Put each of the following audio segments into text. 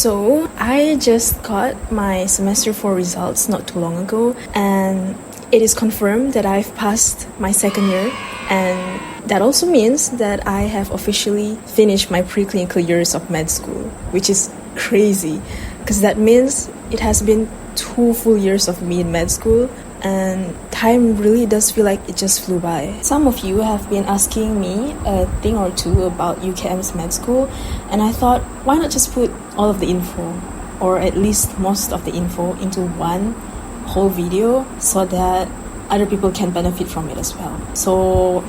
So I just got my semester 4 results not too long ago, and it is confirmed that I've passed my second year, and that also means that I have officially finished my preclinical years of med school, which is crazy because that means it has been 2 full years of me in med school, and time really does feel like it just flew by. Some of you have been asking me a thing or two about UKM's med school, and I thought, why not just put all of the info, or at least most of the info, into one whole video so that other people can benefit from it as well. So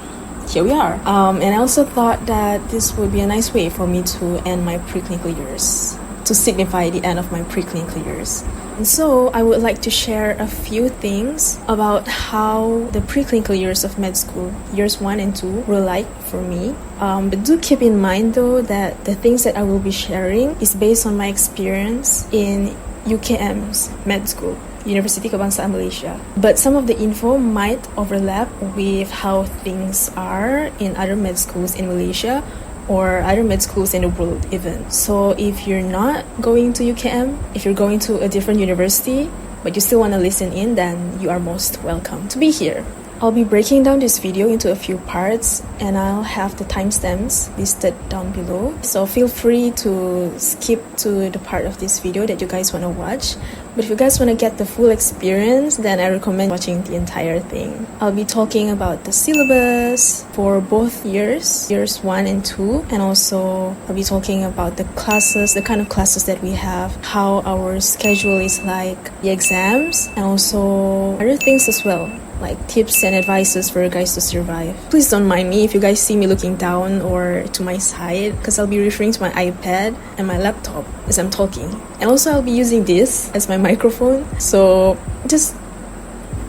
here we are. And I also thought that this would be a nice way for me to end my preclinical years, to signify the end of my preclinical years. And so I would like to share a few things about how the preclinical years of med school, years 1 and 2, were like for me. But do keep in mind though that the things that I will be sharing is based on my experience in UKM's med school, University Kebangsaan Malaysia. But some of the info might overlap with how things are in other med schools in Malaysia or other med schools in the world even. So if you're not going to UKM, if you're going to a different university, but you still want to listen in, then you are most welcome to be here. I'll be breaking down this video into a few parts, and I'll have the timestamps listed down below. So feel free to skip to the part of this video that you guys want to watch. But if you guys want to get the full experience, then I recommend watching the entire thing. I'll be talking about the syllabus for both years 1 and 2. And also I'll be talking about the classes, the kind of classes that we have, how our schedule is like, the exams, and also other things as well, like tips and advices for you guys to survive. Please don't mind me if you guys see me looking down or to my side, because I'll be referring to my iPad and my laptop as I'm talking. And also I'll be using this as my microphone, so just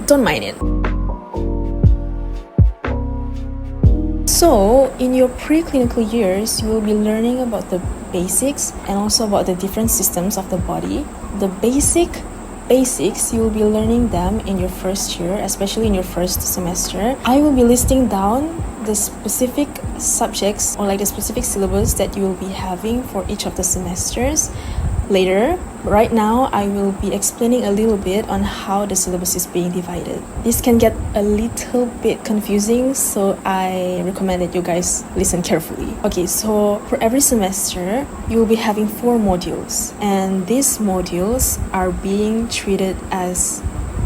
don't mind it. So in your preclinical years, you will be learning about the basics and also about the different systems of the body. The basics, you will be learning them in your first year, especially in your first semester. I will be listing down the specific subjects or like the specific syllabus that you will be having for each of the semesters later. Right now, I will be explaining a little bit on how the syllabus is being divided. This can get a little bit confusing, so I recommend that you guys listen carefully. Okay, so for every semester, you will be having 4 modules, and these modules are being treated as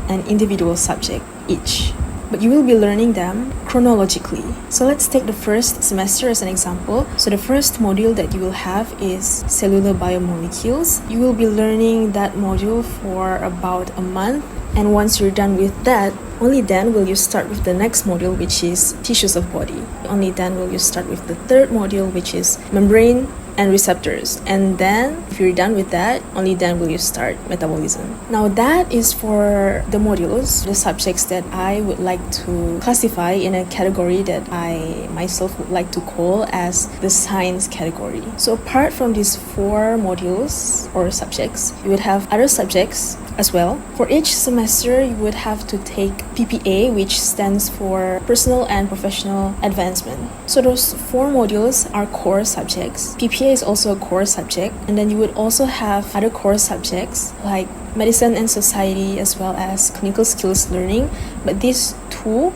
an individual subject each. But you will be learning them chronologically. So let's take the first semester as an example. So the first module that you will have is cellular biomolecules. You will be learning that module for about a month. And once you're done with that, only then will you start with the next module, which is tissues of body. Only then will you start with the third module, which is membrane and receptors. And then if you're done with that, only then will you start metabolism. Now that is for the modules, the subjects that I would like to classify in a category that I myself would like to call as the science category. So apart from these 4 modules or subjects, you would have other subjects as well. For each semester, you would have to take PPA, which stands for Personal and Professional Advancement. So those 4 modules are core subjects. PPA is also a core subject, and then you would also have other core subjects like medicine and society as well as clinical skills learning. But these 2,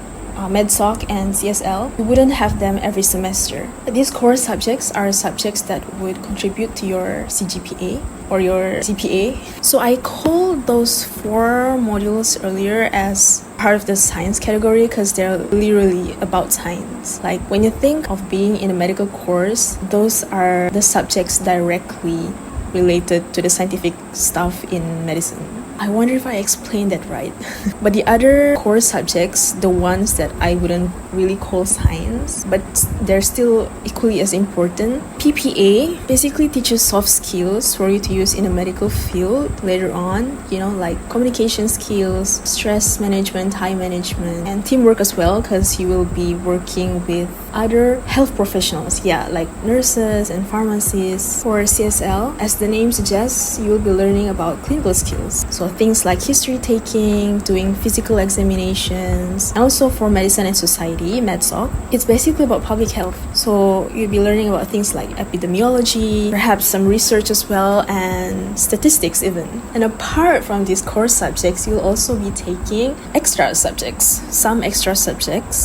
MedSoc and CSL, you wouldn't have them every semester. These core subjects are subjects that would contribute to your CGPA or your CPA. So I called those 4 modules earlier as part of the science category because they're literally about science. Like when you think of being in a medical course, those are the subjects directly related to the scientific stuff in medicine. I wonder if I explained that right. But the other core subjects, the ones that I wouldn't really call science, but they're still equally as important. PPA basically teaches soft skills for you to use in a medical field later on, like communication skills, stress management, time management, and teamwork as well, because you will be working with other health professionals, like nurses and pharmacists. For CSL, as the name suggests, you will be learning about clinical skills. So things like history taking, doing physical examinations, and also for medicine and society, medschool. It's basically about public health. So you'll be learning about things like epidemiology, perhaps some research as well, and statistics even. And apart from these core subjects, you'll also be taking extra subjects,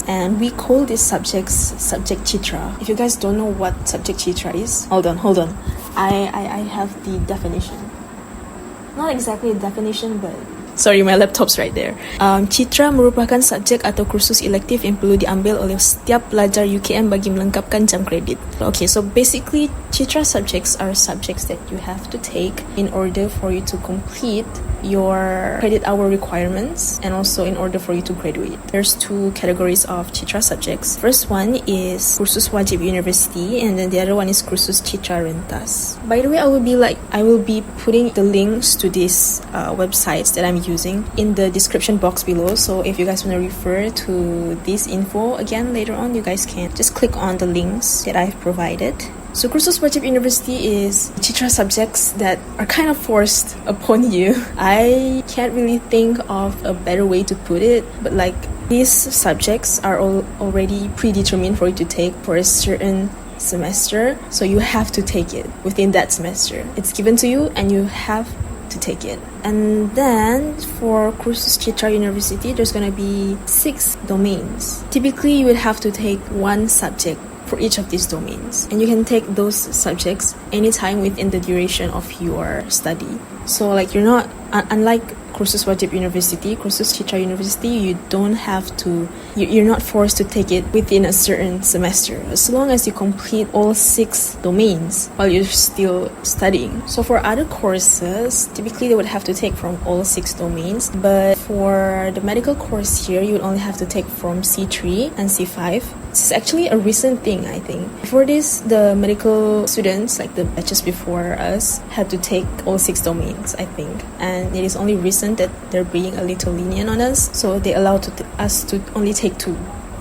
and we call these subjects subject chitra. If you guys don't know what subject chitra is, hold on. I have the definition. Not exactly a definition, but sorry, my laptop's right there. Citra merupakan subjek atau kursus elektif yang perlu diambil oleh setiap pelajar UKM bagi melengkapkan jam kredit. Okay, so basically, Citra subjects are subjects that you have to take in order for you to complete your credit hour requirements and also in order for you to graduate. There's two categories of Citra subjects. First one is kursus wajib university, and then the other one is kursus Citra rentas. By the way, I will be putting the links to these websites that I'm using in the description box below. So if you guys want to refer to this info again later on, you guys can just click on the links that I've provided. So kursus wajib university is Citra subjects that are kind of forced upon you. I can't really think of a better way to put it, but like these subjects are already predetermined for you to take for a certain semester, so you have to take it within that semester. It's given to you and you have to take it. And then for kursus Citra University, there's gonna be 6 domains. Typically, you would have to take one subject for each of these domains, and you can take those subjects anytime within the duration of your study. So like you're not, unlike kursus wajib university, kursus Citra University, you're not forced to take it within a certain semester, as long as you complete all 6 domains while you're still studying. So for other courses, typically they would have to take from all 6 domains, but for the medical course here, you would only have to take from C3 and C5. This is actually a recent thing, I think. Before this, the medical students, like the batches before us, had to take all 6 domains, I think. And it is only recent that they're being a little lenient on us, so they allowed us to only take 2.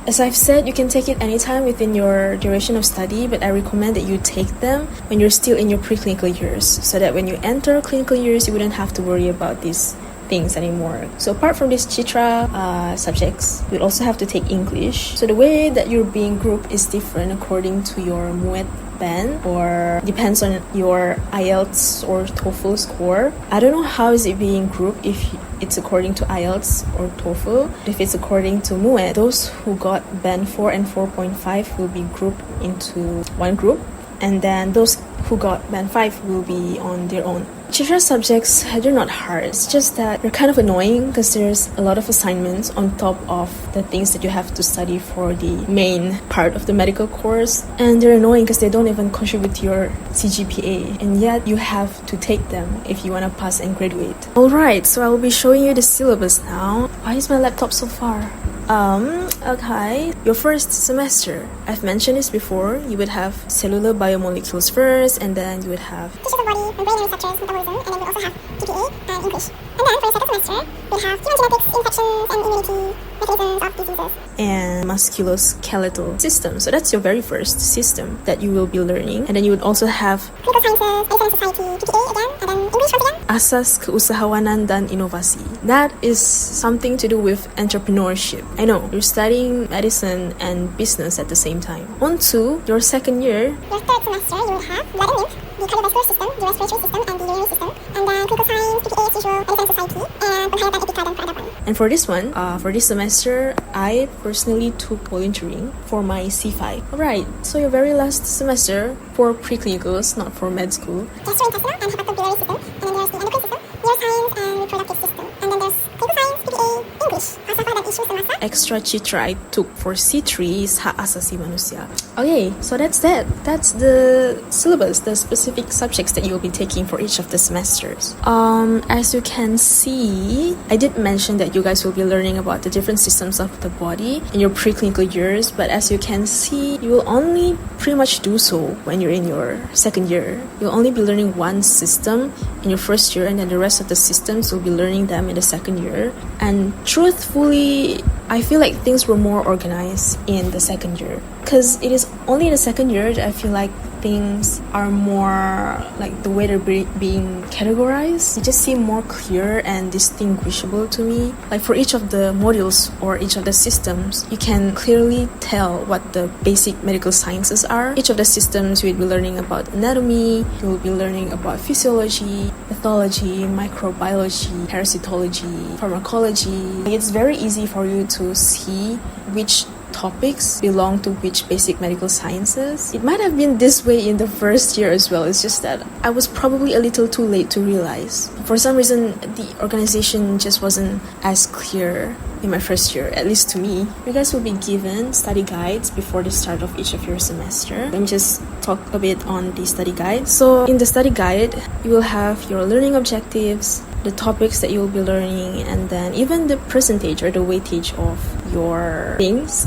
As I've said, you can take it anytime within your duration of study, but I recommend that you take them when you're still in your preclinical years, so that when you enter clinical years, you wouldn't have to worry about these things anymore. So apart from these Citra subjects, you'd also have to take English. So the way that you're being grouped is different according to your MUET band, or depends on your IELTS or TOEFL score. I don't know how is it being grouped, if it's according to IELTS or TOEFL. If it's according to MUET, those who got band 4 and 4.5 will be grouped into one group, and then those who got band 5 will be on their own. Citra subjects, they're not hard. It's just that they're kind of annoying because there's a lot of assignments on top of the things that you have to study for the main part of the medical course. And they're annoying because they don't even contribute to your CGPA. And yet you have to take them if you want to pass and graduate. Alright, so I will be showing you the syllabus now. Why is my laptop so far? Okay. Your first semester, I've mentioned this before, you would have cellular biomolecules first, and then you would have tissues of the body, membrane and structures, metabolism, and then we also have GPA and English. And then for the second semester, we have human genetics, infections, and immunity, mechanisms of diseases, and musculoskeletal system. So that's your very first system that you will be learning. And then you would also have clinical sciences, medicine and society, PPA again, and then English once again. Asas keusahawanan dan inovasi. That is something to do with entrepreneurship. I know, you're studying medicine and business at the same time. On to your second year. Your third semester, you will have blood and lymph, the cardiovascular system, the respiratory system, and the urinary system. And then clinical science, PPA as usual, medicine and society, and penghayatan etika dan peradaban. And for this one, for this semester, I personally took volunteering for my C5. Alright, so your very last semester for preclinicals, not for med school. Gastrointestinal and hepatobiliary system, and then there's the endocrine system, neuroscience and reproductive system. And then there's clinical science, PPA, English, falsafah dan isu semasa. Extra Citra I took for C3 is hak asasi manusia. Okay, so that's that. That's the syllabus, the specific subjects that you'll be taking for each of the semesters. As you can see, I did mention that you guys will be learning about the different systems of the body in your preclinical years, but as you can see, you will only pretty much do so when you're in your second year. You'll only be learning one system in your first year, and then the rest of the systems you'll be learning them in the second year. And truthfully, I feel like things were more organized in the second year, because it is only in the second year that I feel like things are more like the way they're being categorized. They just seem more clear and distinguishable to me. Like for each of the modules or each of the systems, you can clearly tell what the basic medical sciences are. Each of the systems you will be learning about anatomy, you will be learning about physiology, pathology, microbiology, parasitology, pharmacology. It's very easy for you to see which topics belong to which basic medical sciences. It might have been this way in the first year as well. It's just that I was probably a little too late to realize. For some reason, the organization just wasn't as clear in my first year, at least to me. You guys will be given study guides before the start of each of your semester. Let me just talk a bit on the study guide. So in the study guide, you will have your learning objectives, the topics that you'll be learning, and then even the percentage or the weightage of your things,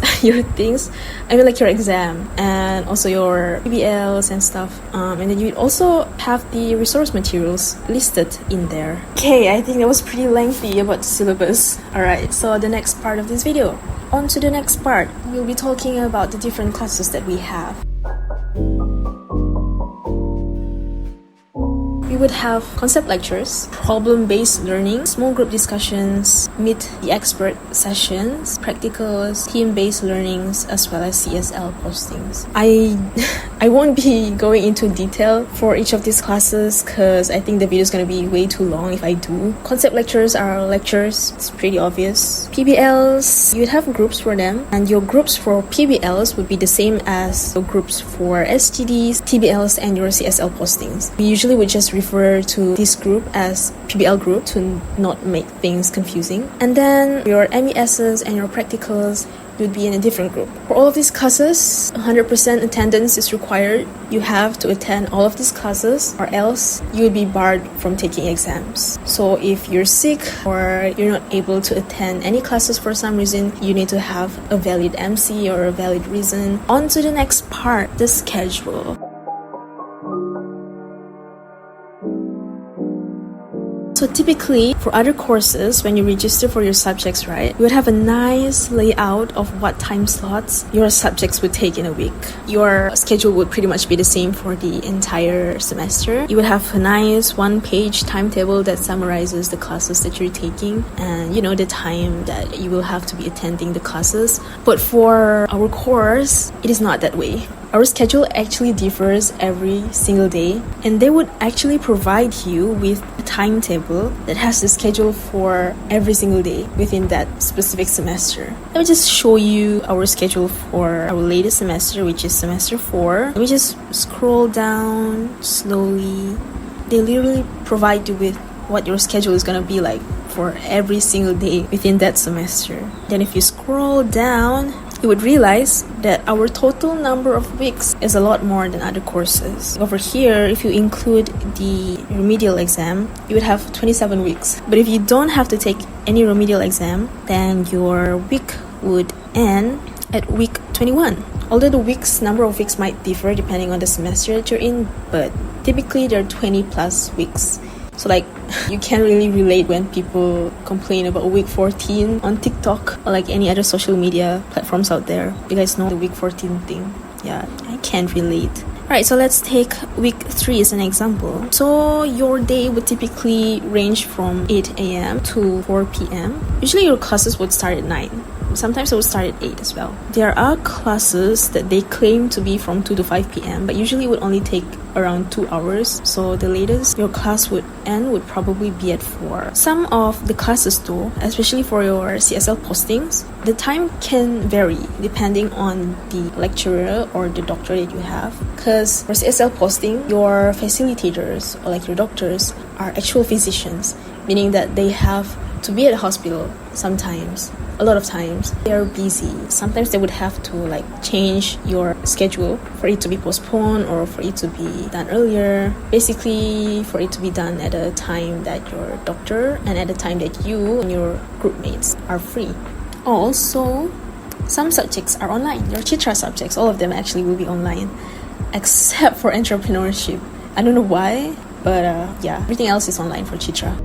like your exam, and also your PBLs and stuff. And then you also have the resource materials listed in there. Okay, I think that was pretty lengthy about the syllabus. Alright, so the next part of this video. On to the next part, we'll be talking about the different classes that we have. We would have concept lectures, problem-based learning, small group discussions, meet the expert sessions, practicals, team-based learnings, as well as CSL postings. I won't be going into detail for each of these classes because I think the video is going to be way too long if I do. Concept lectures are lectures, it's pretty obvious. PBLs, you'd have groups for them, and your groups for PBLs would be the same as your groups for STDs, TBLs, and your CSL postings. We usually would just refer to this group as PBL group to not make things confusing. And then your MESs and your practicals would be in a different group. For all of these classes, 100% attendance is required. You have to attend all of these classes or else you would be barred from taking exams. So if you're sick or you're not able to attend any classes for some reason, you need to have a valid MC or a valid reason. On to the next part, the schedule. So typically, for other courses, when you register for your subjects, right, you would have a nice layout of what time slots your subjects would take in a week. Your schedule would pretty much be the same for the entire semester. You would have a nice one-page timetable that summarizes the classes that you're taking and, the time that you will have to be attending the classes. But for our course, it is not that way. Our schedule actually differs every single day, and they would actually provide you with a timetable that has the schedule for every single day within that specific semester. Let me just show you our schedule for our latest semester, which is semester 4. Let me just scroll down slowly. They literally provide you with what your schedule is going to be like for every single day within that semester. Then if you scroll down, you would realize that our total number of weeks is a lot more than other courses. Over here, if you include the remedial exam, you would have 27 weeks. But if you don't have to take any remedial exam, then your week would end at week 21. Although the number of weeks might differ depending on the semester that you're in, but typically there are 20 plus weeks. So you can't really relate when people complain about week 14 on TikTok or any other social media platforms out there. You guys know the week 14 thing. Yeah, I can't relate. Alright, so let's take week 3 as an example. So your day would typically range from 8 a.m. to 4 p.m. Usually your classes would start at 9. Sometimes it will start at 8 as well. There are classes that they claim to be from 2 to 5 p.m. but usually it would only take around 2 hours. So the latest your class would end would probably be at 4. Some of the classes though, especially for your CSL postings, the time can vary depending on the lecturer or the doctor that you have. Because for CSL posting, your facilitators or your doctors are actual physicians, meaning that they have to be at a hospital sometimes. A lot of times they are busy. Sometimes they would have to change your schedule for it to be postponed or for it to be done earlier. Basically for it to be done at a time that your doctor and at a time that you and your group mates are free. Also, some subjects are online. Your Chitra subjects, all of them actually will be online, except for entrepreneurship. I don't know why, but yeah, everything else is online for Chitra.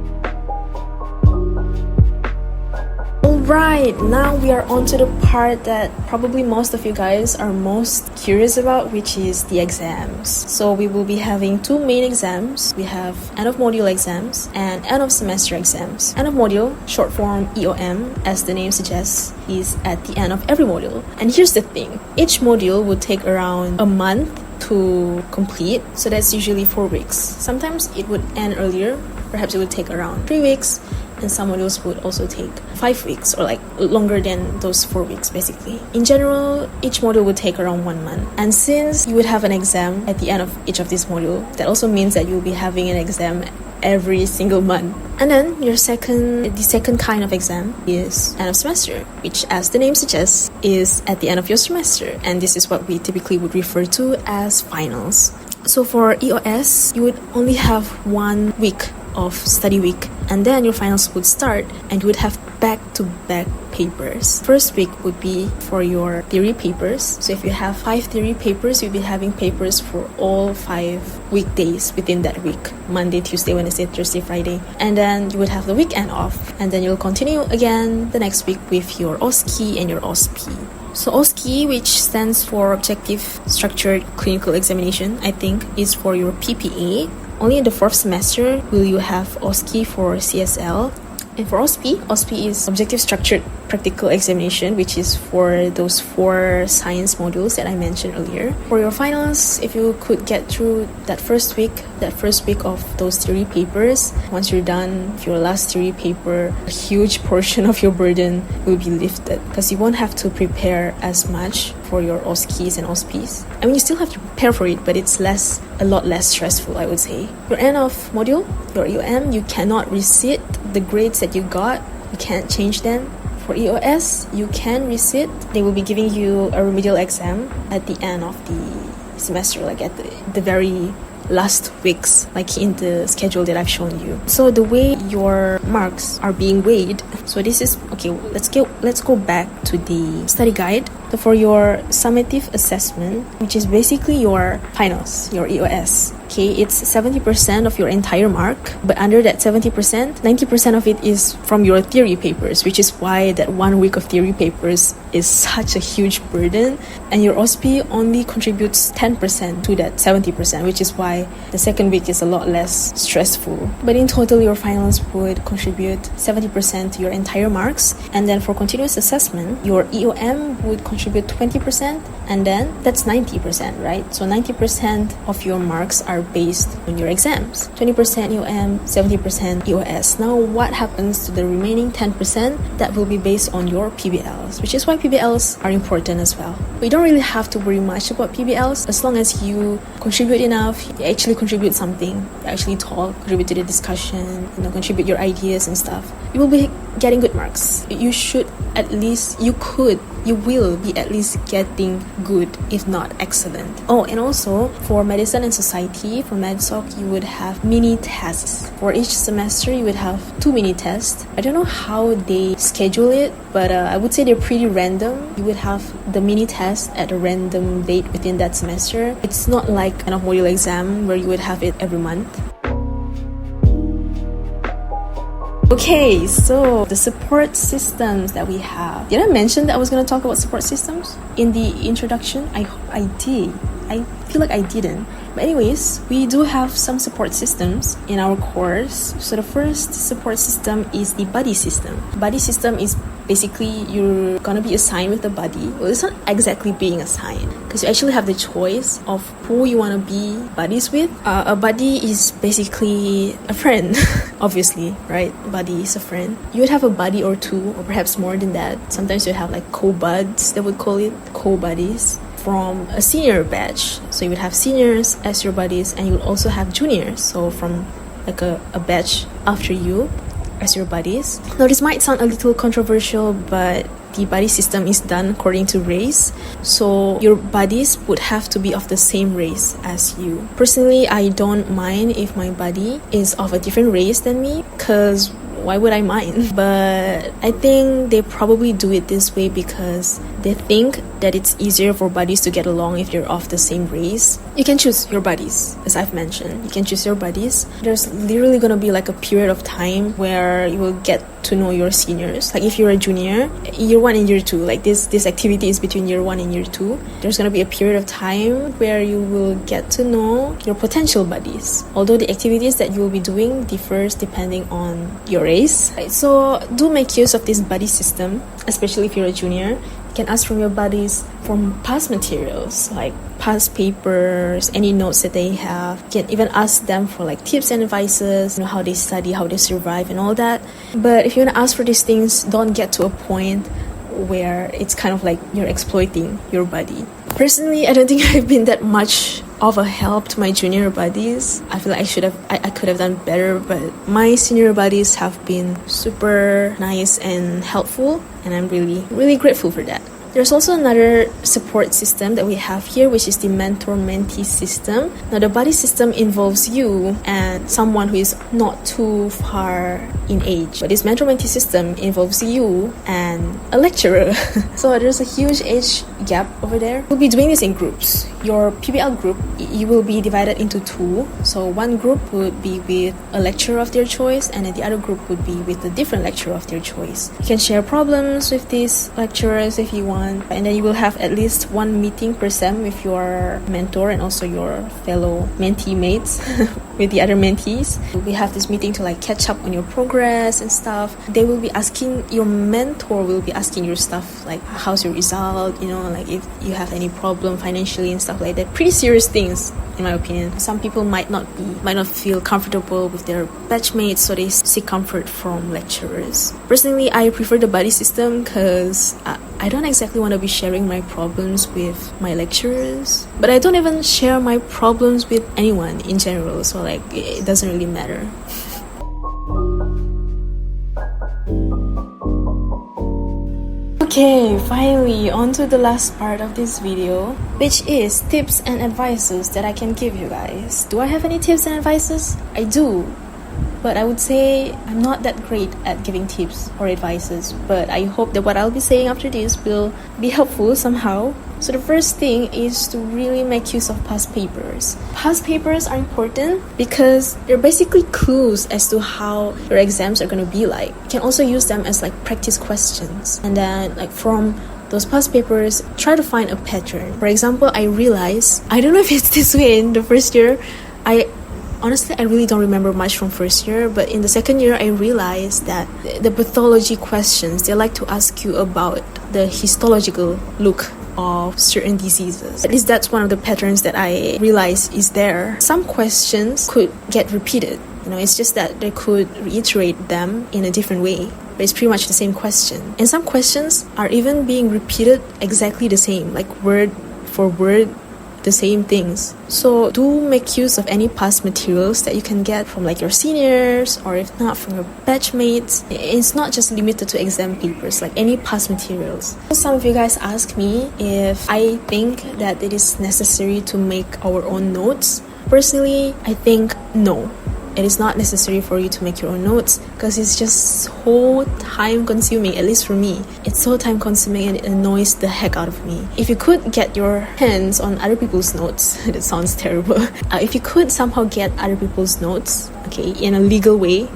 Alright, now we are on to the part that probably most of you guys are most curious about, which is the exams. So we will be having two main exams. We have end of module exams and end of semester exams. End of module, short form EOM, as the name suggests, is at the end of every module. And here's the thing, each module would take around a month to complete, so that's usually 4 weeks. Sometimes it would end earlier, perhaps it would take around 3 weeks, and some modules would also take 5 weeks, or like longer than those 4 weeks basically. In general, each module would take around 1 month. And since you would have an exam at the end of each of these modules, that also means that you'll be having an exam every single month. And then the second kind of exam is end of semester, which as the name suggests is at the end of your semester, and this is what we typically would refer to as finals. So for EOS, you would only have 1 week of study week, and then your finals would start and you would have back-to-back papers. First week would be for your theory papers. So if you have 5 theory papers, you'll be having papers for all 5 weekdays within that week: Monday, Tuesday, Wednesday, Thursday, Friday. And then you would have the weekend off, and then you'll continue again the next week with your OSCE and your OSP. So OSCE, which stands for Objective Structured Clinical Examination, I think is for your PPA. Only in the 4th semester will you have OSCE for CSL. And for OSP is Objective Structured Practical Examination, which is for those 4 science modules that I mentioned earlier. For your finals, if you could get through that first week of those theory papers, once you're done with your last theory paper, a huge portion of your burden will be lifted, because you won't have to prepare as much for your OSCEs and OSPs. I mean, you still have to prepare for it, but it's a lot less stressful, I would say. Your end of module, your EOM, you cannot resit the grades that you got. You can't change them. For EOS, you can resit. They will be giving you a remedial exam at the end of the semester, like at the very last weeks, like in the schedule that I've shown you. So the way your marks are being weighed, so this is okay. Let's go back to the study guide. So for your summative assessment, which is basically your finals, your EOS, okay, it's 70% of your entire mark, but under that 70%, 90% of it is from your theory papers, which is why that 1 week of theory papers is such a huge burden. And your OSP only contributes 10% to that 70%, which is why the second week is a lot less stressful. But in total, your finals would contribute 70% to your entire marks. And then for continuous assessment, your EOM would contribute 20%, and then that's 90%, right? So 90% of your marks are based on your exams. 20% EOM, 70% EOS. Now what happens to the remaining 10%? That will be based on your PBLs, which is why PBLs are important as well. We don't really have to worry much about PBLs as long as you contribute enough, you actually contribute something, you actually talk, contribute to the discussion, contribute your ideas and stuff. You will be getting good marks. You will be at least getting good, if not excellent. Oh, and also for medicine and society, for medsoc, you would have mini tests. For each semester, you would have 2 mini tests. I don't know how they schedule it, but I would say they're pretty random. You would have the mini test at a random date within that semester. It's not like an module exam where you would have it every month. Okay, so the support systems that we have. Did I mention that I was going to talk about support systems in the introduction? I did. I feel like I didn't. But anyways, we do have some support systems in our course. So the first support system is the buddy system. Buddy system is basically you're gonna be assigned with a buddy. Well, it's not exactly being assigned, because you actually have the choice of who you want to be buddies with. A buddy is basically a friend, obviously, right? Buddy is a friend. You would have a buddy or 2, or perhaps more than that. Sometimes you have like co-buds, they would call it, co-buddies, from a senior batch. So you would have seniors as your buddies, and you would also have juniors, so from like a batch after you, as your buddies. Now this might sound a little controversial, but the buddy system is done according to race. So your buddies would have to be of the same race as you. Personally, I don't mind if my buddy is of a different race than me, because why would I mind? But I think they probably do it this way because They think that it's easier for buddies to get along if you're of the same race. You can choose your buddies, as I've mentioned. You can choose your buddies. There's literally gonna be like a period of time where you will get to know your seniors. Like if you're a junior, year 1 and year 2, like this activity is between year 1 and year 2. There's gonna be a period of time where you will get to know your potential buddies. Although the activities that you will be doing differs depending on your race. Right, so do make use of this buddy system, especially if you're a junior. You can ask from your buddies from past materials, like past papers, any notes that they have. You can even ask them for like tips and advices, how they study, how they survive and all that. But if you want to ask for these things, don't get to a point where it's kind of like you're exploiting your buddy. Personally, I don't think I've been that much of a help to my junior buddies. I feel like I could have done better, but my senior buddies have been super nice and helpful, and I'm really grateful for that. There's also another support system that we have here, which is the mentor-mentee system. Now, the buddy system involves you and someone who is not too far in age. But this mentor-mentee system involves you and a lecturer. So there's a huge age gap over there. We'll be doing this in groups. Your PBL group, you will be divided into 2. So one group would be with a lecturer of their choice, and then the other group would be with a different lecturer of their choice. You can share problems with these lecturers if you want. And then you will have at least one meeting per sem with your mentor and also your fellow mentee mates with the other mentees. We have this meeting to like catch up on your progress and stuff. They will be asking, your mentor will be asking your stuff like how's your result, like if you have any problem financially and stuff like that. Pretty serious things in my opinion. Some people might not feel comfortable with their batchmates, so they seek comfort from lecturers. Personally, I prefer the buddy system because I don't exactly want to be sharing my problems with my lecturers, but I don't even share my problems with anyone in general, so like it doesn't really matter. Okay, finally on to the last part of this video, which is tips and advices that I can give you guys. Do I have any tips and advices? I do, but I would say I'm not that great at giving tips or advices, but I hope that what I'll be saying after this will be helpful somehow. So the first thing is to really make use of past papers. Past papers are important because they're basically clues as to how your exams are going to be like. You can also use them as like practice questions. And then like from those past papers, try to find a pattern. For example, I realized, I don't know if it's this way in the first year, Honestly, I really don't remember much from first year, but in the second year, I realized that the pathology questions, they like to ask you about the histological look of certain diseases. At least that's one of the patterns that I realized is there. Some questions could get repeated. It's just that they could reiterate them in a different way, but it's pretty much the same question. And some questions are even being repeated exactly the same, like word for word, the same things. So do make use of any past materials that you can get from like your seniors, or if not from your batchmates. It's not just limited to exam papers, like any past materials. Some of you guys ask me if I think that it is necessary to make our own notes. Personally, I think no. It is not necessary for you to make your own notes because it's just so time consuming, at least for me. It's so time consuming and it annoys the heck out of me. If you could get your hands on other people's notes, that sounds terrible. If you could somehow get other people's notes, okay, in a legal way,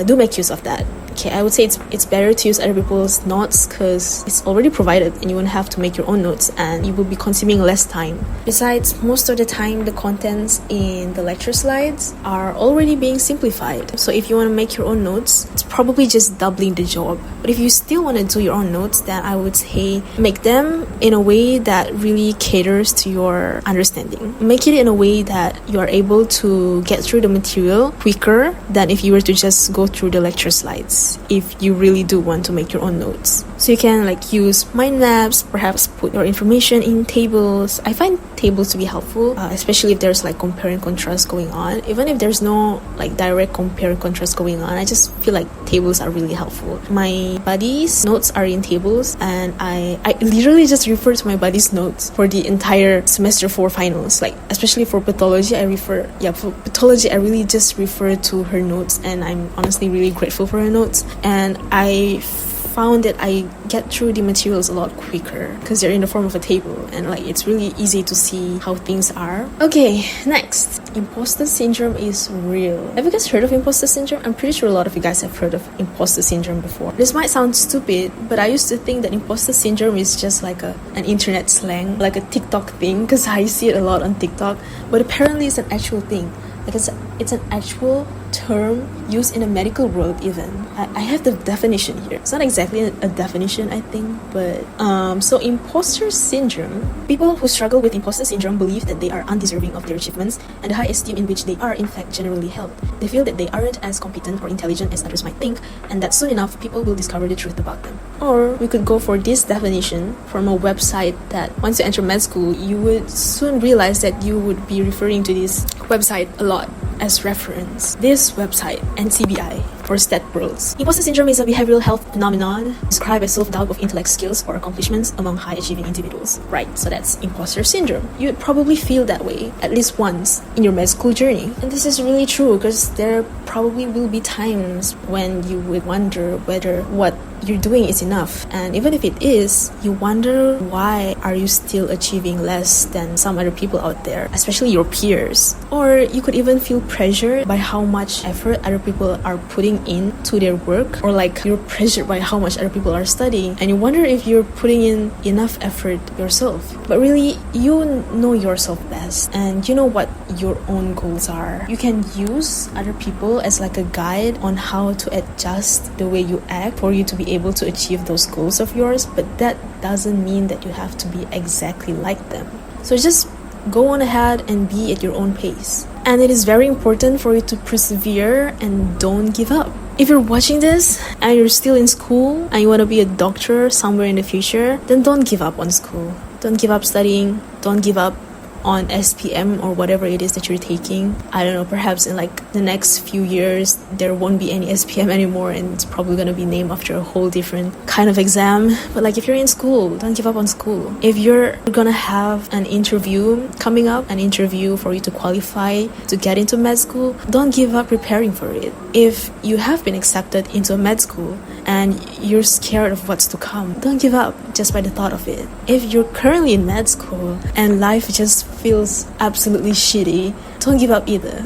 do make use of that. Okay, I would say it's better to use other people's notes because it's already provided and you won't have to make your own notes and you will be consuming less time. Besides, most of the time the contents in the lecture slides are already being simplified. So if you want to make your own notes, it's probably just doubling the job. But if you still want to do your own notes, then I would say make them in a way that really caters to your understanding. Make it in a way that you are able to get through the material quicker than if you were to just go through the lecture slides, if you really do want to make your own notes. So you can like use mind maps, perhaps put your information in tables. I find tables to be helpful, especially if there's like compare and contrast going on. Even if there's no like direct compare and contrast going on, I just feel like tables are really helpful. My buddies' notes are in tables, and I literally just refer to my buddies' notes for the entire semester 4 finals. Like especially for pathology, for pathology I really just refer to her notes, and I'm honestly really grateful for her notes. And I found that I get through the materials a lot quicker because they're in the form of a table, and like it's really easy to see how things are. Okay, next. Imposter syndrome is real. Have you guys heard of imposter syndrome? I'm pretty sure a lot of you guys have heard of imposter syndrome before. This might sound stupid, but I used to think that imposter syndrome is just like an internet slang, like a TikTok thing, because I see it a lot on TikTok. But apparently it's an actual thing. Like it's an actual term used in the medical world even. I have the definition here. It's not exactly a definition, I think, but so imposter syndrome, people who struggle with imposter syndrome believe that they are undeserving of their achievements and the high esteem in which they are in fact generally held. They feel that they aren't as competent or intelligent as others might think, and that soon enough people will discover the truth about them. Or we could go for this definition from a website that once you enter med school, you would soon realize that you would be referring to this website a lot as reference. This website, NCBI, for Stat Worlds. Imposter syndrome is a behavioral health phenomenon described as self-doubt of intellect, skills, or accomplishments among high-achieving individuals. Right, so that's imposter syndrome. You would probably feel that way at least once in your med school journey. And this is really true because there probably will be times when you would wonder whether what you're doing is enough, and even if it is, you wonder why are you still achieving less than some other people out there, especially your peers. Or you could even feel pressured by how much effort other people are putting into their work, or like you're pressured by how much other people are studying, and you wonder if you're putting in enough effort yourself. But really, you know yourself best, and you know what your own goals are. You can use other people as like a guide on how to adjust the way you act for you to be able to achieve those goals of yours, but that doesn't mean that you have to be exactly like them. So just go on ahead and be at your own pace. And it is very important for you to persevere and don't give up. If you're watching this and you're still in school and you want to be a doctor somewhere in the future, then don't give up on school. Don't give up studying. Don't give up on SPM or whatever it is that you're taking. I don't know, perhaps in like the next few years there won't be any SPM anymore and it's probably gonna be named after a whole different kind of exam. But like if you're in school, don't give up on school. If you're gonna have an interview coming up, an interview for you to qualify to get into med school, don't give up preparing for it. If you have been accepted into med school and you're scared of what's to come, don't give up just by the thought of it. If you're currently in med school and life just feels absolutely shitty, don't give up either.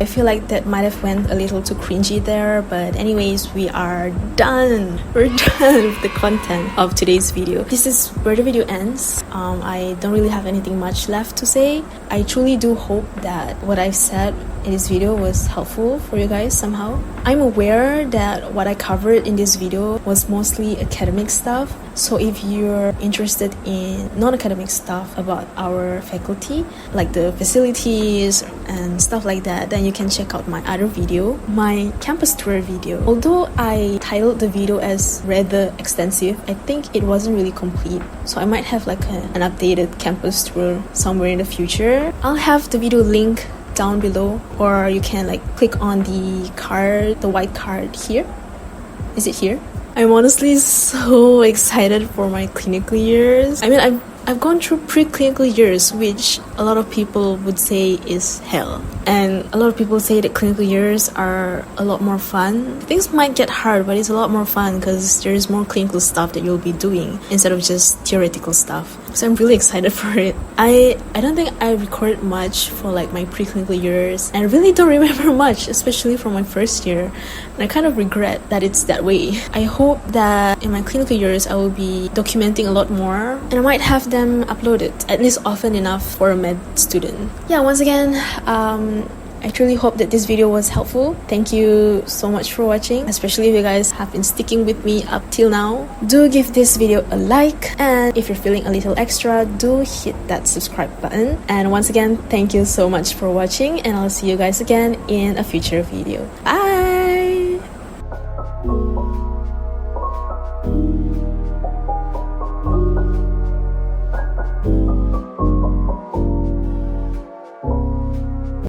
I feel like that might have went a little too cringy there, but anyways, we are done. We're done with the content of today's video. This is where the video ends. I don't really have anything much left to say. I truly do hope that what I've said in this video was helpful for you guys somehow. I'm aware that what I covered in this video was mostly academic stuff, so if you're interested in non-academic stuff about our faculty, like the facilities and stuff like that, then you can check out my other video, my campus tour video. Although I titled the video as rather extensive, I think it wasn't really complete, so I might have like an updated campus tour somewhere in the future. I'll have the video link down below, or you can like click on the card, the white card here. Is it here? I'm honestly so excited for my clinical years. I mean, I've gone through preclinical years, which a lot of people would say is hell. And a lot of people say that clinical years are a lot more fun. Things might get hard, but it's a lot more fun because there's more clinical stuff that you'll be doing instead of just theoretical stuff. So I'm really excited for it. I don't think I recorded much for like my preclinical years, and I really don't remember much, especially from my first year. And I kind of regret that it's that way. I hope that in my clinical years I will be documenting a lot more, and I might have them uploaded at least often enough for a med student. Yeah, once again, I truly hope that this video was helpful. Thank you so much for watching, especially if you guys have been sticking with me up till now. Do give this video a like, and if you're feeling a little extra, do hit that subscribe button. And once again, thank you so much for watching, and I'll see you guys again in a future video. Bye!